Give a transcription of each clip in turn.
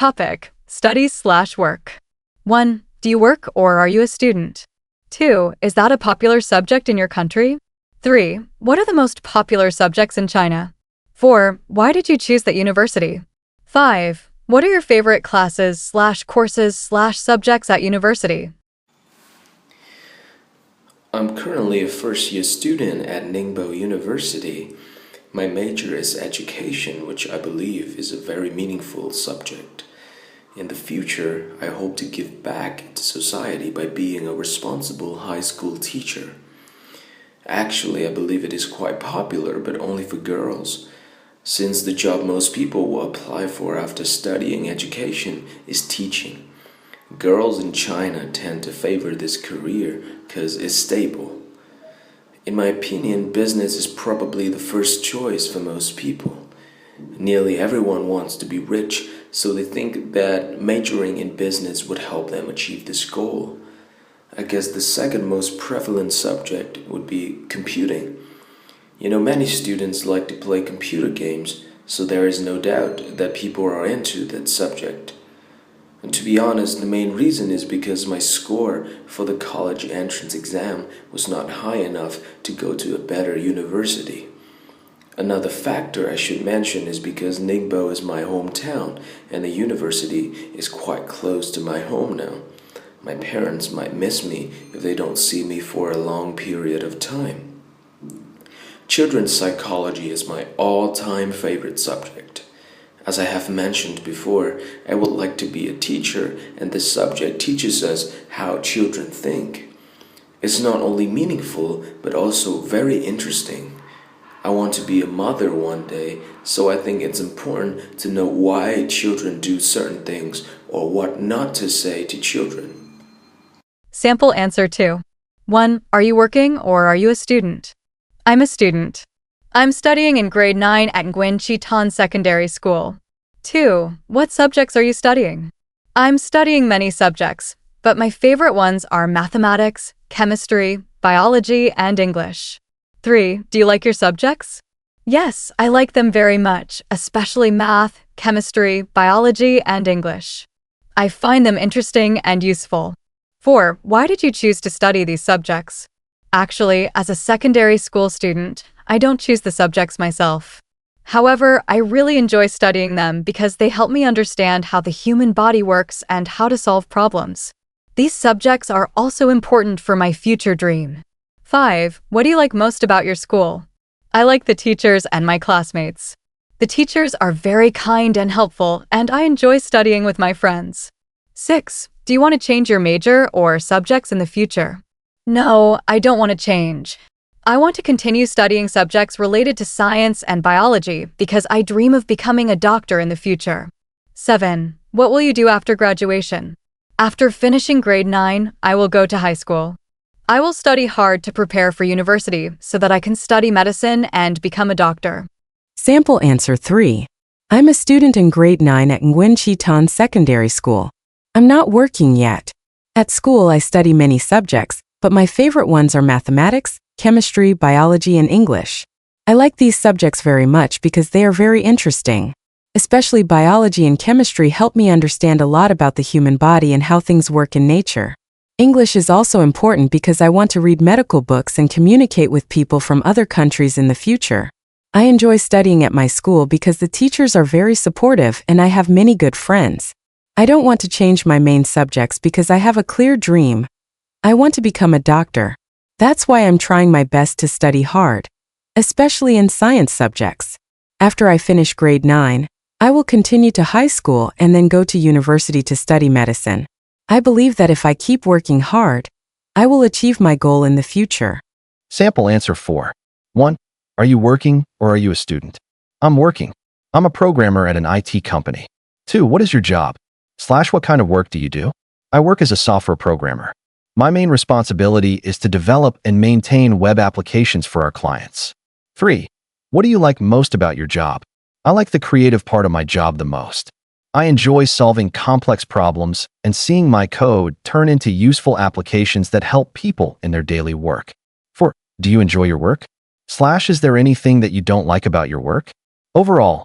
Topic: studies/work. 1. Do you work or are you a student? 2. Is that a popular subject in your country? 3. What are the most popular subjects in China? 4. Why did you choose that university? 5. What are your favorite classes/courses/subjects at university? I'm currently a first-year student at Ningbo University. My major is education, which I believe is a very meaningful subject. In the future, I hope to give back to society by being a responsible high school teacher. Actually, I believe it is quite popular, but only for girls, since the job most people will apply for after studying education is teaching. Girls in China tend to favor this career because it's stable. In my opinion, business is probably the first choice for most people. Nearly everyone wants to be rich, so they think that majoring in business would help them achieve this goal. I guess the second most prevalent subject would be computing. Many students like to play computer games, so there is no doubt that people are into that subject. And to be honest, the main reason is because my score for the college entrance exam was not high enough to go to a better university. Another factor I should mention is because Ningbo is my hometown and the university is quite close to my home now. My parents might miss me if they don't see me for a long period of time. Children's psychology is my all-time favorite subject. As I have mentioned before, I would like to be a teacher, and this subject teaches us how children think. It's not only meaningful, but also very interesting. I want to be a mother one day, so I think it's important to know why children do certain things or what not to say to children. Sample answer 2. 1. Are you working or are you a student? I'm a student. I'm studying in grade 9 at Nguyen Chi Tan Secondary School. 2. What subjects are you studying? I'm studying many subjects, but my favorite ones are mathematics, chemistry, biology, and English. 3. Do you like your subjects? Yes, I like them very much, especially math, chemistry, biology, and English. I find them interesting and useful. 4. Why did you choose to study these subjects? Actually, as a secondary school student, I don't choose the subjects myself. However, I really enjoy studying them because they help me understand how the human body works and how to solve problems. These subjects are also important for my future dream. 5. What do you like most about your school? I like the teachers and my classmates. The teachers are very kind and helpful, and I enjoy studying with my friends. 6. Do you want to change your major or subjects in the future? No, I don't want to change. I want to continue studying subjects related to science and biology because I dream of becoming a doctor in the future. 7. What will you do after graduation? After finishing grade 9, I will go to high school. I will study hard to prepare for university so that I can study medicine and become a doctor. Sample answer 3. I'm a student in grade 9 at Nguyen Chi Tan Secondary School. I'm not working yet. At school, I study many subjects, but my favorite ones are mathematics, chemistry, biology, and English. I like these subjects very much because they are very interesting. Especially biology and chemistry help me understand a lot about the human body and how things work in nature. English is also important because I want to read medical books and communicate with people from other countries in the future. I enjoy studying at my school because the teachers are very supportive and I have many good friends. I don't want to change my main subjects because I have a clear dream. I want to become a doctor. That's why I'm trying my best to study hard, especially in science subjects. After I finish grade 9, I will continue to high school and then go to university to study medicine. I believe that if I keep working hard, I will achieve my goal in the future. Sample answer 4. 1. Are you working or are you a student? I'm working. I'm a programmer at an IT company. 2. What is your job? / what kind of work do you do? I work as a software programmer. My main responsibility is to develop and maintain web applications for our clients. 3. What do you like most about your job? I like the creative part of my job the most. I enjoy solving complex problems and seeing my code turn into useful applications that help people in their daily work. 4. Do you enjoy your work? / is there anything that you don't like about your work? Overall,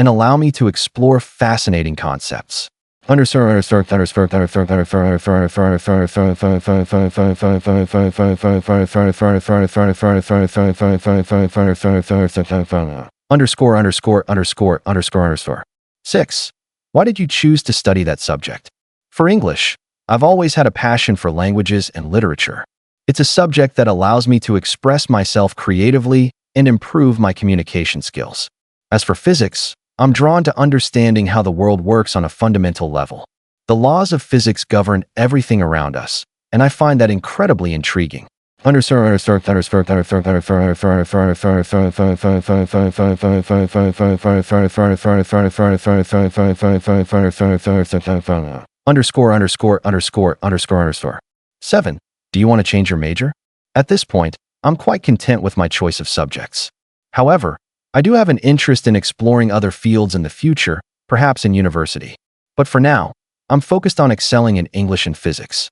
and allow me to explore fascinating concepts. Underscore. Six. Why did you choose to study that subject? For English, I've always had a passion for languages and literature. It's a subject that allows me to express myself creatively and improve my communication skills. As for physics, I'm drawn to understanding how the world works on a fundamental level. The laws of physics govern everything around us, and I find that incredibly intriguing. Underscore. Seven. Do you want to change your major? At this point, I'm quite content with my choice of subjects. However, I do have an interest in exploring other fields in the future, perhaps in university. But for now, I'm focused on excelling in English and physics.